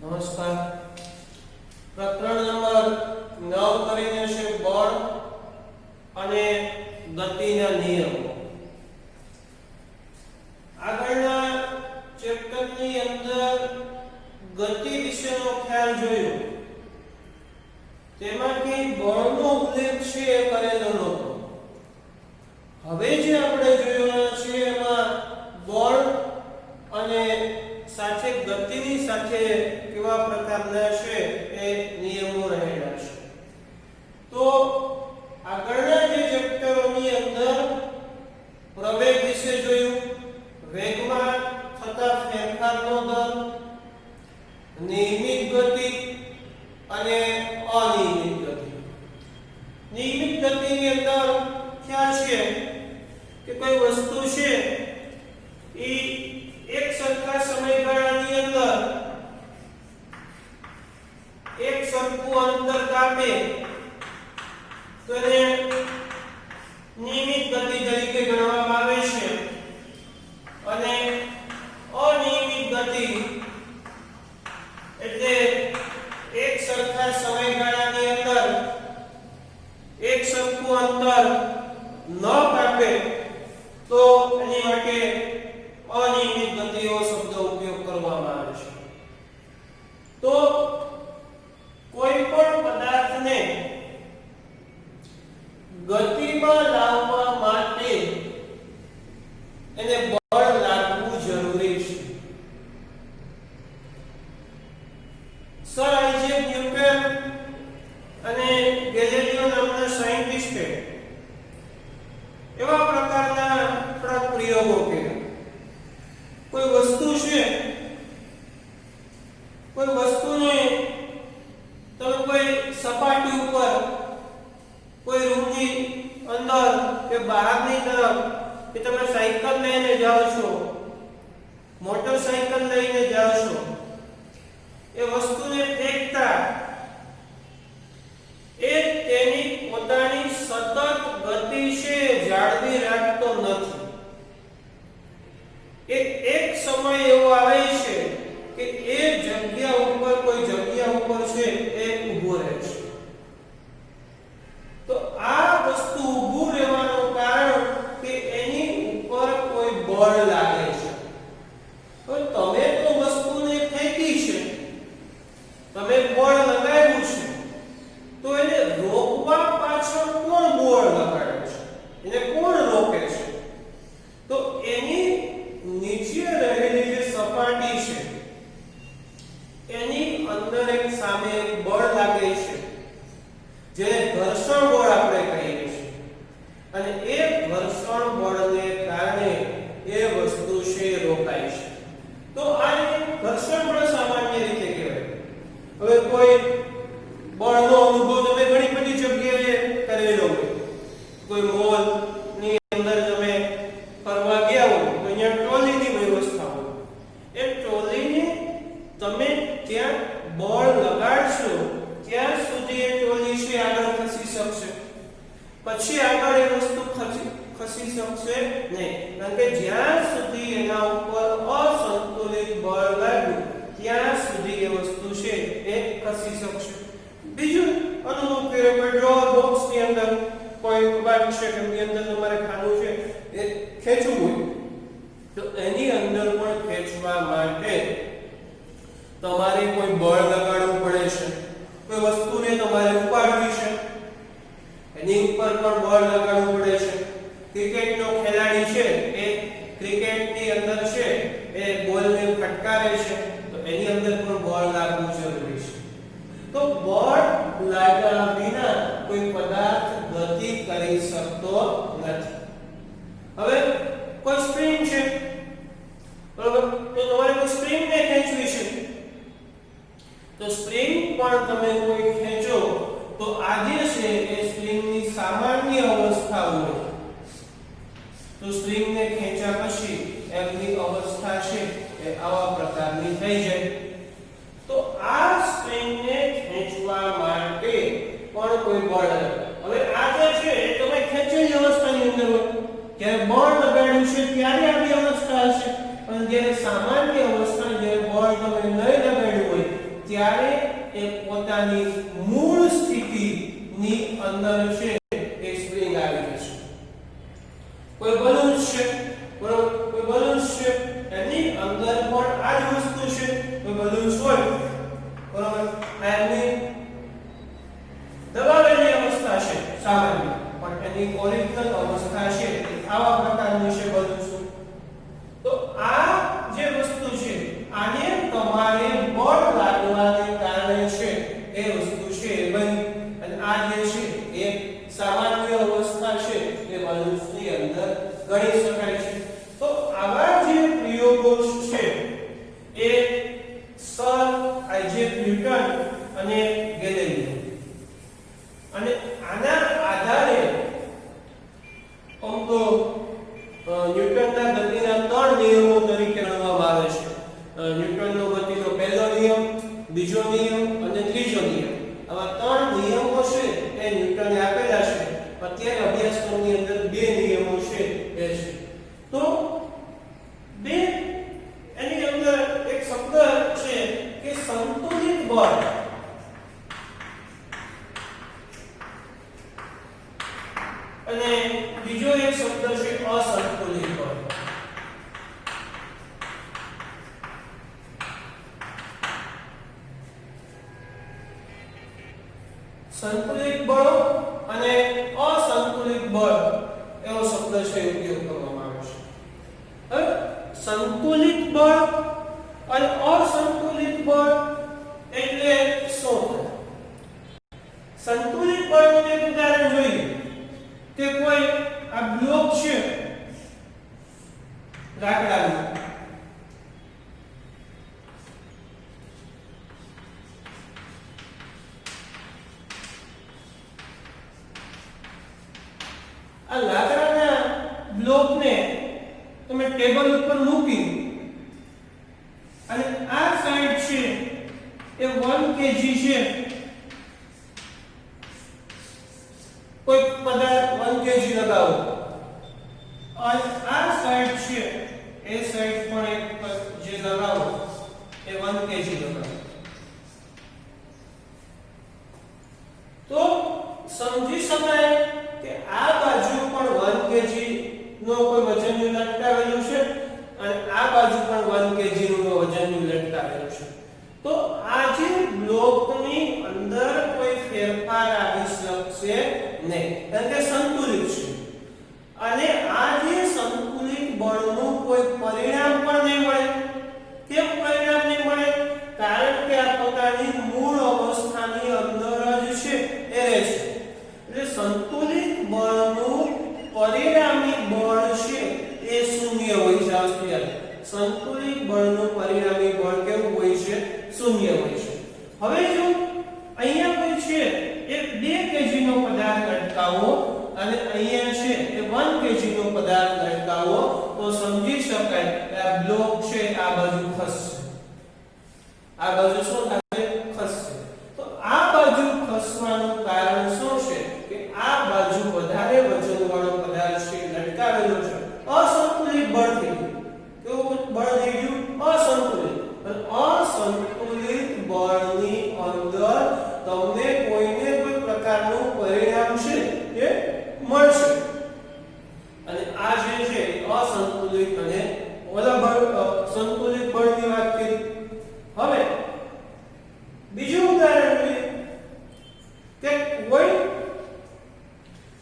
નમસ્કાર. પ્રકરણ નંબર 9 કરીને છે બળ અને ગતિના નિયમો. આગળના ચેપ્ટરની અંદર ગતિ વિશેનો ખ્યાલ જોયો. તેમાંથી બળનો ઉલ્લેખ છે એ કરેલો નહોતો. હવે જે આપણે જોવાના છે એમાં બળ અને સાથે ગતિની સાથે કેવા પ્રકારના છે એ નિયમો રહેલા છે. તો આગળના જે ચેપ્ટરોની અંદર પ્રવેગ વિશે જોયું, વેગમાં થતા ફેરફારનો દર, નિયમિત ગતિ અને અનિયમિત ગતિ. નિયમિત ગતિની અંદર ખ્યાલ છે કે કોઈ વસ્તુ છે એ એક સરખા સમયગાળાની અંદર એક સરખું અંતર કાપે તો એને નિયમિત ગતિ તરીકે ગણવામાં આવે છે. અને અનિયમિત ગતિ એટલે એક સરખા સમયગાળાની અંદર એક સરખું અંતર ન કાપે તો એની માટે અનિયમિત ગતિઓ શબ્દ ઉપયોગ કરવામાં આવે છે. તો કોઈ પણ પદાર્થને ગતિમાં લાવવા માટે એને બળ લાગવું જરૂરી છે. સર આઇઝેક ન્યૂટન અને ગેલિલિયો નામના સાયન્ટિસ્ટે એવા પ્રકારના પ્રયોગો કર્યા. કોઈ વસ્તુ છે, કોઈ વસ્તુને તમે કોઈ સપાટી ઉપર, કોઈ રૂમની અંદર કે બહારની તરફ કે તમે સાયકલ લઈને જાઓ છો, મોટરસાયકલ લઈને જાઓ છો, એ વસ્તુને ફેંકતા એ તેની પોતાની સતત ગતિ છે જાળવી રાખતો નથી. એક સમય એવો આવે છે કે એ જગ્યા ઉપર, કોઈ જગ્યા ઉપર છે એ ઊભો રહે છે. તો આ વસ્તુ ઊભું રહેવાનું કારણ કે એની ઉપર કોઈ બળ લાગે છે. તો તમે તો વસ્તુને ફેંકી છે, તમે બળ લગાવ્યું છે, તો એને રોકવા પાછળ કોણ બળ લગાડે છે? એને કોણ રોકે છે? તો એની નીચે રહેલી જે સપાટી છે એની અંદર એક સામે એક બળ લાગે છે જેને ઘર્ષણ બળ આપણે કહીએ છીએ. અને એ ઘર્ષણ બળને કારણે એ વસ્તુ છે રોકાય છે. તો આ ઘર્ષણ બળ સામાન્ય રીતે કહેવાય. હવે કોઈ બળનો અનુભવ તમે ઘણી બધી જગ્યાએ કરેલો હોય. કોઈ મોલ ની અંદર તમે ફરવા ગયા હો તો અહીંયા ટ્રોલીની વ્યવસ્થા હોય. એ ટ્રોલીને તમે ત્યાં બળ લગાડશો ત્યાં સુધી એ ટ્રોલી છે આગળ ખસી શકશે. પછી આગળ એ વસ્તુ ખસી શકશે નહીં. કારણ કે જ્યાં સુધી એના ઉપર અસંતુલિત બળ લાગ્યું ત્યાં સુધી એ વસ્તુ છે એ ખસી શકશે. બીજું અનુભવ કર્યો, કોઈ ડ્રોઅર બોક્સની અંદર કોઈ કબાટ છે કે એની અંદર તમારે ખાનું છે એ ખેંચવું હોય તો એની અંદર પણ ખેંચવા માટે તમારે કોઈ બળ લગાડવું પડે છે. કોઈ વસ્તુને તમારે ઉપાડવી છે, એની ઉપર પણ બળ લગાડવું પડે છે. ક્રિકેટનો ખેલાડી છે એ ક્રિકેટની અંદર છે એ બોલને ફટકારે છે તો એની અંદર પણ બળ લાગવું જરૂરી છે. તો બળ લાગ્યા વિના કોઈ પદાર્થ ગતિ કરી શકતો નથી. હવે કોઈ સ્પ્રિંગ છે, બરાબર, તો તમારે કોઈ સ્પ્રિંગને ખેંચવી છે તો સ્પ્રિંગ પણ તમે કોઈ ખેંચો તો આજે છે એ સ્પ્રિંગની સામાન્ય અવસ્થા હોય તો સ્પ્રિંગને ખેંચ્યા પછી એની અવસ્થા છે એ આવા પ્રકારની થઈ જાય. તો આ સ્પ્રિંગને ખેંચવા માટે પણ કોઈ બળ લાગે. હવે આ જે છે એ તમે ખેંચેલી અવસ્થાની અંદર હોય, જ્યારે બળ લગાડ્યું છે ત્યારે આવી અવસ્થા હશે. પણ જ્યારે સામાન્ય અવસ્થા, જ્યારે બળ તમે નહીં લગાડ્યું હોય ત્યારે એ પોતાની મૂળ સ્થિતિની અંદર છે એ સ્પ્રિંગ આવી જશે. કોઈ બલૂન છે, બરોબર, કોઈ બલૂન છે એની અંદર પણ આ જ વસ્તુ છે. કોઈ બલૂન હોય, બરોબર, એની દબાવેલી અવસ્થા છે સામાન્ય, પણ એની ઓરિજિનલ અવસ્થા છે આવા પ્રકારની છે બલૂન. તો આ જે વસ્તુ છે આને તમારે બળ લાગવાને કારણે છે એ વસ્તુ છે એ બની, અને આ જે છે એ સામાન્ય અવસ્થા છે એ બલૂન્સની અંદર ગણી શકાય છે. તો આવા જે પ્રયોગો છે એ સર આઇઝેક ન્યૂટન અને ગેલેલિયો, અને આના આધારે તો ન્યૂટનના ગતિના 3 નિયમો તરીકે ગણવામાં આવે છે. ન્યૂટનનો ગતિનો પહેલો નિયમ, બીજો નિયમ અને ત્રીજો નિયમ. આવા 3 નિયમો છે એ ન્યૂટને આપેલા છે. અત્યારે અભ્યાસક્રમની અંદર 2 નિયમો છે એ છે. તો બે એની અંદર એક શબ્દ છે કે સંતુલિત બળ, અને બીજો એક શબ્દ છે અસંતુલિત બળ. સંતુલિત બળ અને અસંતુલિત બળ એવો શબ્દ છે ઉપયોગ કરવામાં આવે છે. હવે સંતુલિત બળ અને અસંતુલિત બળ એટલે શું? સંતુલિત બળનું એક ઉદાહરણ જોઈએ કે કોઈ આ બ્લોક છે લાકડાનો, આ લાકડાના બ્લોકને તમે ટેબલ ઉપર મૂકી અને આ સાઈડ છે એ 1 kg છે, કોઈ પદાર્થ 1 kg લગાવો, અને આ સાઈડ છે એ સાઈડ પણ એક જે લગાવો એ 1 kg લગાવો, તો સમજી શકાય કે આ બાજુ પણ 1 kg નો કોઈ વજન લટકાવેલું છે અને આ બાજુ પણ 1 kg નું વજન લટકાવેલું છે. તો આ જે બ્લોકની અંદર કોઈ ફેરફાર આવી શકશે નહીં, કારણ કે સંતુલિત છે. અને આ જે સંતુલિત બળનું કોઈ પરિણામ પણ નહીં મળે. કેમ પરિણામ નહીં મળે? કારણ કે આ પોતાની મૂળ અવસ્થાની અંદર જ છે એ રહે છે. એટલે સંતુલિત બળનું પરિણામી બળ છે એ શૂન્ય હોય છે. સંતુલિત બળનું પરિણામી બળ કેવું હોય છે? શૂન્ય હોય છે. હવે જો અહીંયા કોઈ છે એ 2 kg નો પદાર્થ લટકાવો અને અહીંયા છે એ 1 kg નો પદાર્થ લટકાવો, તો સમજી શકાય કે આ બ્લોક છે આ બાજુ ખસશે, આ બાજુ શું થશે? ખસશે. તો આ બાજુ ખસવાનું કારણ શું છે? કે આ બાજુ વધારે વજનવાળો પદાર્થ છે લટકાવેલો છે, અસંતુલિત બળ થઈ ગયું. કેવું બળ થઈ ગયું? અસંતુલિત. અને અસંતુલિત બળની અંદર તમને કોઈને કોઈ પ્રકારનું પરિણામ છે એ મળશે. અને આ જે છે અસંતુલિત અને ઓલા બળ સંતુલિત બળની વાત કરી. હવે બીજું ઉદાહરણ લઈએ કે કોઈ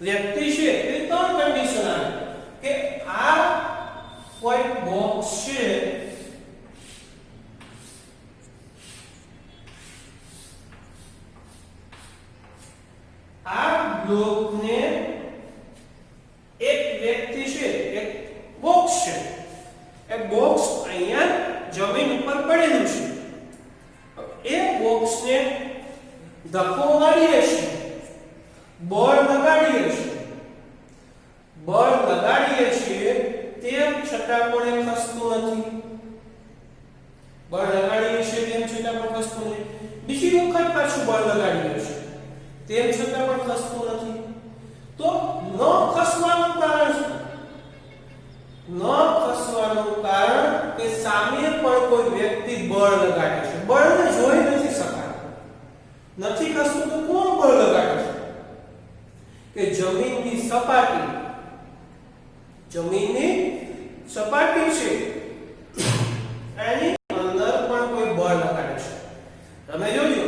વ્યક્તિ છે એ 3 કન્ડિશન આવે કે આ કોઈ બોક્સ છે આ બ્લોકને એક વ્યક્તિ છે એક બોક્સ છે, એ બોક્સ અહીંયા જમીન ઉપર પડેલું છે. એ બોક્સને ધક્કો મારીએ છીએ, બળ લગાડીએ છીએ, બળ લગાડીએ છીએ તેમ છતાં પણ એ ખસતું નથી. બળ લગાડીએ છીએ તેમ છતાં પણ ખસતું નથી. બીજી વખત પાછું બળ લગાડીએ છીએ તેમ છતાં પણ ખસતું નથી. તો ન ખસવાનું કારણ શું? ન ખસવાનું કારણ કે સામે પણ કોઈ વ્યક્તિ બળ લગાડે છે, બળને જોઈ નથી શકતો. નથી ખસતું તો કોણ બળ લગાડે છે કે જમીનની સપાટી છે એની અંદર પણ કોઈ બળ લગાડે છે. તમે જોજો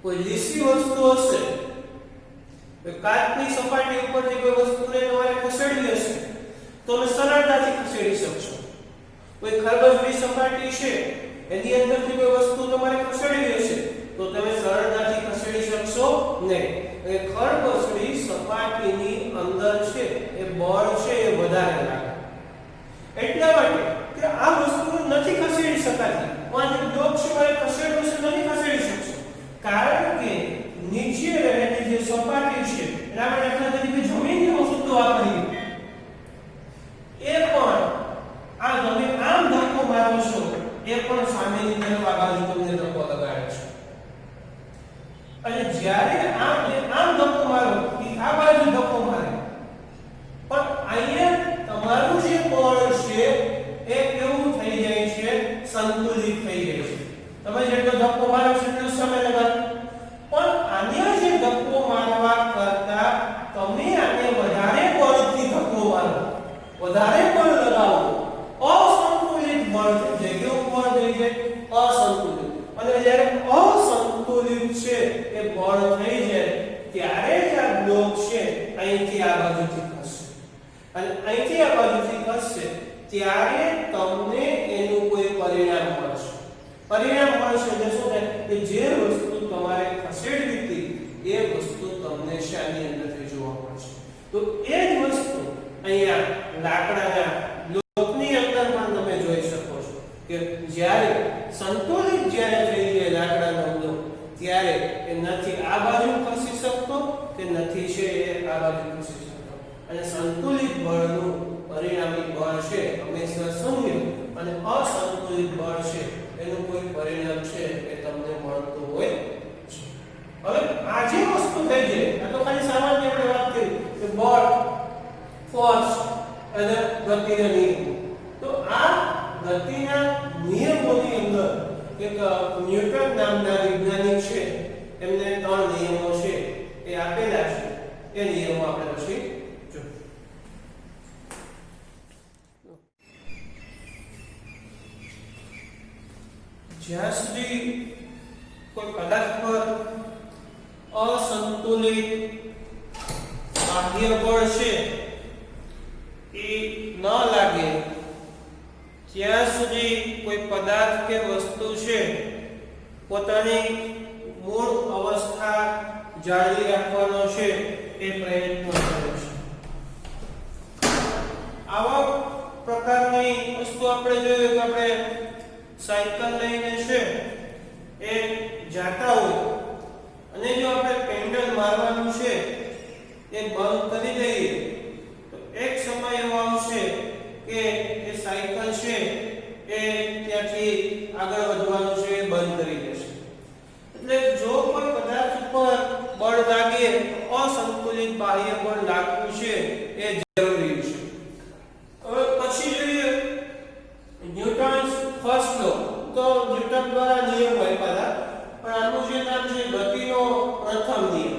કોઈ લીસી વસ્તુ હશે, કાચની સપાટી ઉપરથી કોઈ વસ્તુને તમારે ખસેડવી હશે તો તમે સરળતાથી ખસેડી શકશો. કોઈ ખરબચડી સપાટી છે એની અંદરથી કોઈ વસ્તુ તમારે ખસેડવી હશે તો તમે સરળતાથી ખસેડી શકશો નહીં. એ ખરબચડી સપાટીની અંદર છે એ બળ છે એ વધારે લાગે. એટલા માટે કે આ વસ્તુ નથી ખસેડી શકાતી, પણ બ્લોક છે મારે ખસેડવું છે નથી ખસેડી શકશો, કારણ કે નીચે રહેલી જે સપાટી છે એના માટે દાખલા તરીકે જમીનની વસ્તુ વાપરીએ એ પણ આ જમીન આમ ધક્કો મારો છો એ પણ સામેની તરફ આ બાજુ તમને ધક્કો લગાડે છે. અને જ્યારે આમ ધક્કો મારો એ આ બાજુ ધક્કો મારે, પણ અહીંયા તમારું જે બળ છે એ કેવું થઈ જાય છે? સંતુલિત થઈ જાય છે. તમે જેટલો ધક્કો મારો છો એટલો સમય લગાડો, પણ આને જે ધક્કો મારવા કરતા તમે આને વધારે બળથી ધક્કો મારો, વધારે બળ લગાવો, અસંતુલિત બળ થઈ જાય. કેવું બળ થઈ જાય? અસંતુલિત. અને જ્યારે અસંતુલિત છે એ બળ થઈ જાય ત્યારે જ આ બ્લોક છે અહીંથી આ બાજુથી ખસશે, અને અહીંથી આ બાજુથી ખસશે ત્યારે તમને એનું કોઈ પરિણામ મળશે. પરિણામ મળશે એટલે શું થાય કે જે વસ્તુ તમારે ખસેડવી હતી એ વસ્તુ તમને શાની અંદરથી જોવા મળશે. તો એ જ વસ્તુ અહીંયા લાકડાના બ્લોકની અંદર પણ તમે જોઈ શકો છો કે જ્યારે સંતુલિત જ્યારે થઈ જાય લાકડાનો બ્લોક ત્યારે એ નથી આ બાજુ ખસી શકતો કે નથી છે એ આ બાજુ ખસી શકતો. અને સંતુલિત બળનું પરિણામી બળ છે હંમેશા શૂન્ય, અને અસંતુલિત બળ છે એનું કોઈ પરિણામ છે એ તમને મળતું હોય છે. હવે આ જે વસ્તુ થઈ જાય આ તો ખાલી સામાન્ય આપણે વાત કરી કે બળ, ફોર્સ અને ગતિના નિયમો. તો આ ગતિના નિયમોની અંદર એક ન્યૂટન નામના વૈજ્ઞાનિક છે એમને 3 નિયમો છે એ આપેલા છે. એ નિયમો આપણે પછી જોઈએ. જ્યાં સુધી કોઈ પદાર્થ પર અસંતુલિત બાહ્ય બળ છે એ ન લાગે ત્યાં સુધી કોઈ પદાર્થ કે વસ્તુ છે પોતાની મૂળ અવસ્થા જાળવી રાખવાનો છે એ પ્રયત્ન કરે છે. આવા પ્રકારની વસ્તુ આપણે જોઈએ કે આપણે સાયકલ લઈને છે એ જાતા હોય અને જો આપણે પેન્ડલ મારવાનું છે એ બંધ કરી દઈએ તો એક સમય એવો આવશે કે એ સાયકલ છે એ ત્યાંથી આગળ વધવાનું છે એ બંધ કરી દેશે. એટલે જો કોઈ પદાર્થ ઉપર બળ લાગે અસંતુલિત બાહ્ય બળ લાગવું છે એ જરૂરી છે. હવે પછી જોઈએ ન્યૂટન્સ ફર્સ્ટ લો. તો ન્યૂટન દ્વારા નિયમ આપ્યા પણ આનું જે નામ છે ગતિનો પ્રથમ નિયમ.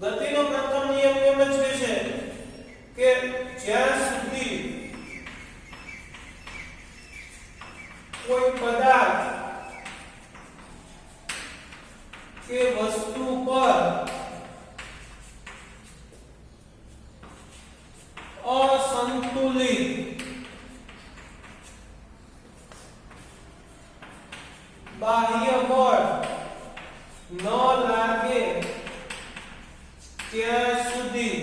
ગતિનો પ્રથમ નિયમ એમ જ કહે છે કે જ્યાં સુધી કોઈ પદાર્થ કે વસ્તુ પર અસંતુલિત બાહ્ય બળ ન લાગે ત્યાં સુધી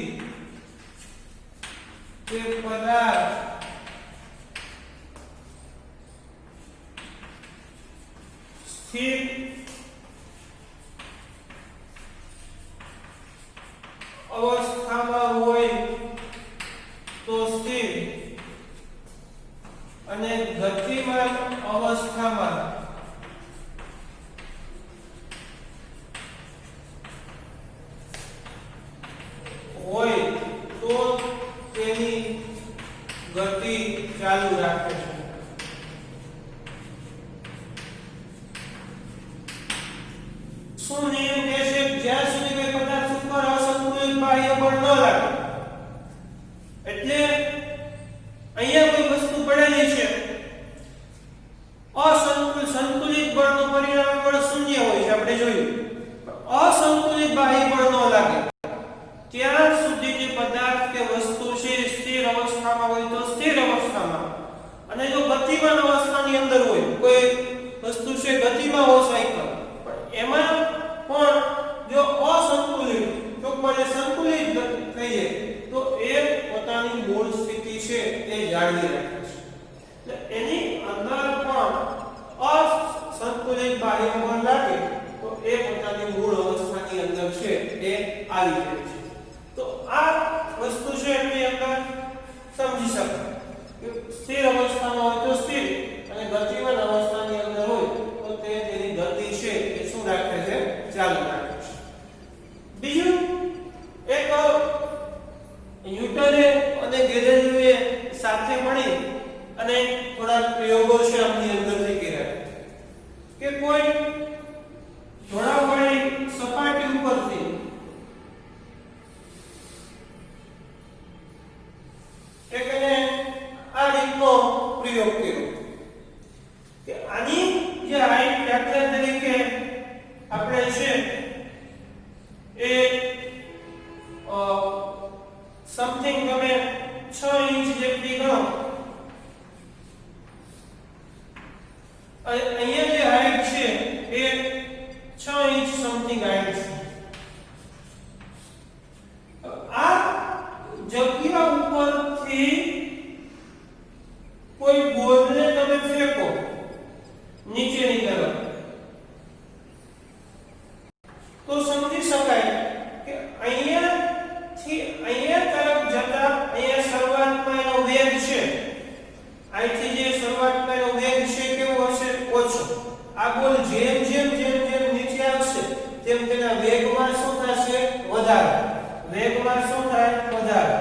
તે પદાર્થ સ્થિર અવસ્થામાં હોય તો સ્થિર અને ગતિમાન અવસ્થામાં હોય તો તેની ગતિ ચાલુ રાખે છે. શું નિયમ કહે છે? જ્યાં સુધી કોઈ પદાર્થ ઉપર અસંતુલિત બાહ્ય બળ ન લાગે, એટલે અહીંયા કોઈ વસ્તુ પડેલી છે, સંતુલિત બળનું પરિણામી બળ શૂન્ય હોય છે, આપણે જોયું. અસંતુલિત બાહ્ય બળ ન લાગે ત્યાં સુધી જે પદાર્થ કે વસ્તુ છે સ્થિર અવસ્થામાં હોય તો સ્થિર અવસ્થામાં, અને જો ગતિમાન અવસ્થાની અંદર હોય, કોઈ વસ્તુ છે ગતિમાં હોય સાયકલ, પણ એમાં પણ જો અસંતુલિત ચોક્કસ સંતુલિત થઈએ તો એ પોતાની મૂળ સ્થિતિ છે એ જાળવી રાખે છે. એટલે એની અંદર પણ અસંતુલિત બાહ્ય બળ લાગે તો એ પોતાની મૂળ અવસ્થાની અંદર છે એ આવી જાય છે. તો આ વસ્તુ છે એની અંદર સમજી શકાય કે સ્થિર અવસ્થામાં હોય તો સ્થિર, અને ગતિમાન અવસ્થાની અંદર હોય તો તે તેની ગતિ છે એ શું રાખે છે? ચાલુ રાખે છે. બીજું એક ન્યૂટને અને ગેલેલિયોએ સાથે મળી અને થોડા પ્રયોગો છે આમની અંદરથી કર્યા કે કોઈ ઢોળાવવાળી સપાટી ઉપરથી એકને આ રીતનો પ્રયોગ કર્યો કે આની જે હાઈટ દાખલા તરીકે આપણે છે એ સમથિંગ તમે 6 ઇંચ જેટલી ગણો, અહીંયા જે હાઈટ છે એ 6 ઇંચ સમથિંગ હાઈટ છે. આ જગ્યા ઉપરથી કોઈ બોલને તમે ફેંકો નીચેની તરફ તો સમજી શકાય કે અહીંયાથી અહીંયા તરફ જતા અહીંયા શરૂઆતમાં એનો વેગ છે, અહીંથી જે શરૂઆતમાં એનો વેગ છે કેવો હશે? ઓછો. આ બોલ જેમ જેમ જેમ જેમ નીચે આવશે તેમ તેના વેગમાં શું થશે? વધારો. વેગમાં શું થાય? વધારો.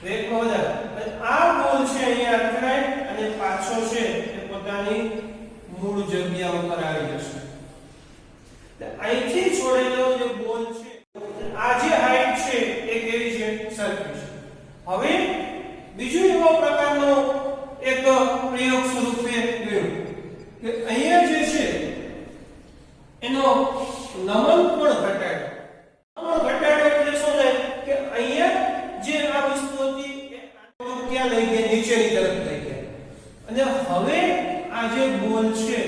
વેગમાં વધારો. અને આ બોલ છે અહીંયા અથડાય અને પાછો છે એ પોતાની મૂળ જગ્યા ઉપર આવી જશે. અહીંથી છોડેલો જે બોલ છે, આ જે હાઈટ છે એ કેવી છે? સરખી છે. હવે બીજો એવો પ્રકારનો એક પ્રયોગ સ્વરૂપે ગયો કે અહીંયા જે છે એનો નમન કોણ ઘટાડો. નમન ઘટાડો એટલે શું થાય કે અહીંયા જે આ વસ્તુ હતી એ ક્યાં લઈ ગઈ? નીચેની તરફ લઈ ગઈ. અને હવે આ જે બોલ છે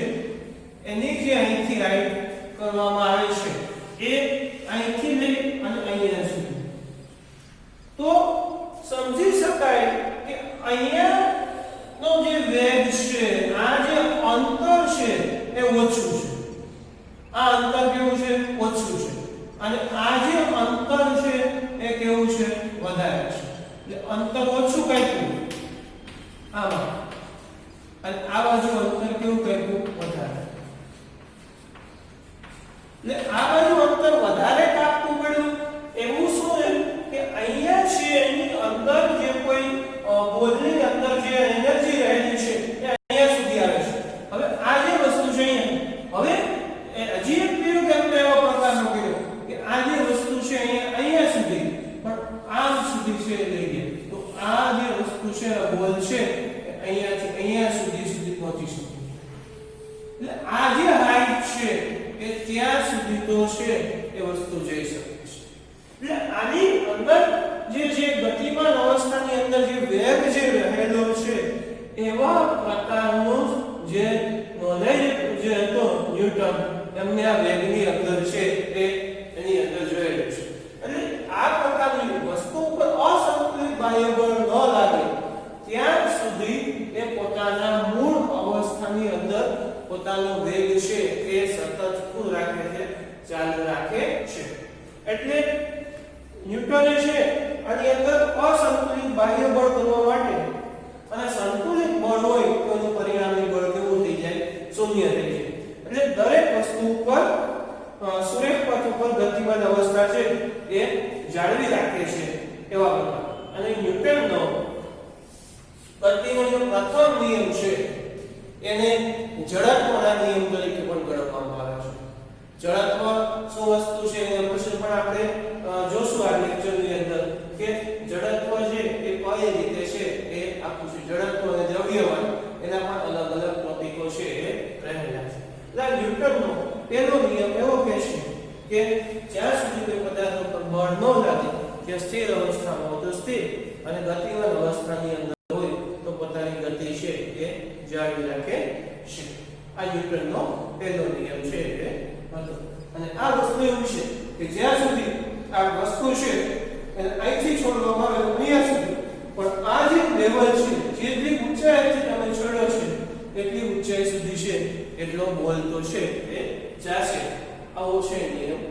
એની જે અહીંથી હાઈટ કરવામાં આવે છે એ અહીંથી લઈ અને અહીંયા સુધી, તો સમજી શકાય કે અહીંયાનો જે વેગ છે, આ જે અંતર છે એ ઓછું છે. આ અંતર કેવું છે? ઓછું છે. અને આ જે અંતર છે એ કેવું છે? વધારે છે. એટલે અંતર ઓછું કાપ્યું આમાં, અને આ બાજુ અંતર કેવું કાપ્યું? વધારે. એટલે આ બાજુ અંતર વધારે કાપવું પડ્યું. એવું શું છે કે અહીંયા છે એની અંદર જે કોઈ બોલની અંદર જે એનર્જી રહેલી છે એ અહીંયા સુધી આવે છે. હવે આ જે વસ્તુ છે અહીંયા, હવે હજી એક પ્રયોગ એમને એવો પ્રકારનો કર્યો કે આ જે વસ્તુ છે અહીંયા સુધી પણ આમ સુધી છે લઈ ગઈ, તો આ જે વસ્તુ છે બોલ છે અહીંયાથી અહીંયા સુધી પહોંચી શકે. એટલે આ જે હાઈટ છે એ ત્યાં સુધી તો છે એ વસ્તુ જઈ શકે છે. એટલે આની અંદર જે ગતિમાન અવસ્થાની અંદર જે વેગ જે રહેલો છે એવા પ્રકારનું જે નોલેજ જે હતો ન્યૂટન એમને આ વેગની અંદર છે એ એની અંદર જોયેલું છે. એટલે આ પ્રકારની વસ્તુ ઉપર અસંતુલિત બાહ્ય બળ ન લાગે ત્યાં સુધી એ પોતાના મૂળ અવસ્થાની અંદર પોતાનો વેગ છે એ સતત શું રાખે છે? ચાલુ રાખે છે. એટલે ન્યૂટને છે આની અંદર અસંતુલિત બાહ્ય બળ કરવા માટે, અને સંતુલિત બળ હોય તો એનું પરિણામી બળ કેવું થઈ જાય? શૂન્ય થઈ જાય. એટલે દરેક વસ્તુ ઉપર સુરેખ પથ ઉપર ગતિમાન અવસ્થા છે એ જાળવી રાખે છે એવા બધા. અને ન્યૂટનનો ગતિનો જે પ્રથમ નિયમ છે એને જડત્વના નિયમ તરીકે પણ ગણવામાં આવે છે. જડત્વ શું વસ્તુ છે એના પ્રશ્ન પણ આપણે જોશું આ લેક્ચરની અંદર કે જડત્વ છે એ કઈ રીતે છે એ આખું છે. જડત્વ અને દ્રવ્યમાન એના પણ અલગ અલગ ટોપિકો છે એ રહેલા છે. એટલે ન્યૂટનનો પહેલો નિયમ એવો કહે છે કે જ્યાં સુધી કોઈ પદાર્થ પર બળ ન લાગે, જે સ્થિર અવસ્થામાં હોય તો સ્થિર અને ગતિમાન અવસ્થાની અંદર હોય તો પોતાની ગતિ છે એ જાળવી રાખે છે. આ ન્યૂટનનો પહેલો નિયમ છે એ હતો. અને આ વસ્તુ એવું છે કે જ્યાં સુધી આ વસ્તુ છે એને અહીંથી છોડવામાં આવે તો અહીંયા સુધી, પણ આ જે લેવલ છે, જેટલી ઊંચાઈથી તમે છોડ્યો છે એટલી ઊંચાઈ સુધી છે એટલો બોલ તો છે એ જાશે. આવો છે નિયમ